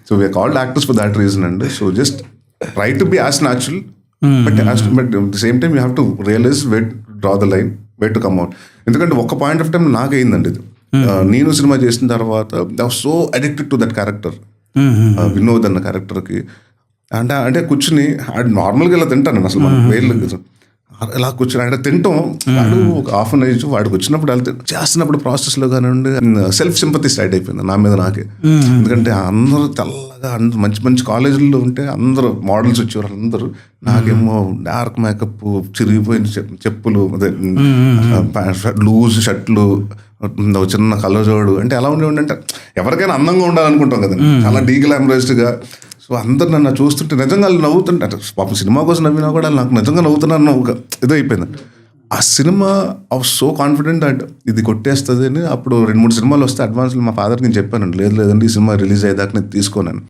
So we are called actors for that reason అండి. So just try to be as natural, but the same time you have to realise what draw the line, what to come out. ఎందుకంటే ఒక point of time నాకైందండి ఇది. నేను cinema చేసిన తర్వాత I was so addicted to that character, Vinod అన్న క్యారెక్టర్కి. అంటే కూర్చుని నార్మల్గా ఇలా తింటాను అసలు మనం వేర్లు ఇలా కూర్చొని అంటే తింటాం. వాడు ఒక హాఫ్ అన్ ఏజ్ వాడికి వచ్చినప్పుడు వెళ్తే చేస్తున్నప్పుడు ప్రాసెస్లో కానివ్వండి సెల్ఫ్ సింపతి స్టార్ట్ అయిపోయింది నా మీద నాకే. ఎందుకంటే అందరూ తెల్లగా అందరూ మంచి మంచి కాలేజీల్లో ఉంటే అందరూ మోడల్స్ వచ్చేవారు అందరూ, నాకేమో డార్క్ మేకప్, చిరిగిపోయిన చెప్పులు, అదే లూజ్ షర్ట్లు, చిన్న కళ్ళజోడు, అంటే ఎలా ఉండేవాడి అంటే ఎవరికైనా అందంగా ఉండాలనుకుంటాం కదండి, చాలా డీగ్లామరైజ్డ్గా. సో అందరు నన్ను చూస్తుంటే నిజంగా నవ్వుతుంటే, అంటే పాపం సినిమా కోసం నవ్వినా కూడా నాకు నిజంగా నవ్వుతున్నాను ఒక ఇదో అయిపోయింది. ఆ cinema I was so confident and ఇది కొట్టేస్తుంది అని. అప్పుడు 2-3 సినిమాలు వస్తే అడ్వాన్స్లో మా ఫాదర్కి నేను చెప్పానండి, లేదండి ఈ సినిమా రిలీజ్ అయ్యేదాకా నేను తీసుకోనని.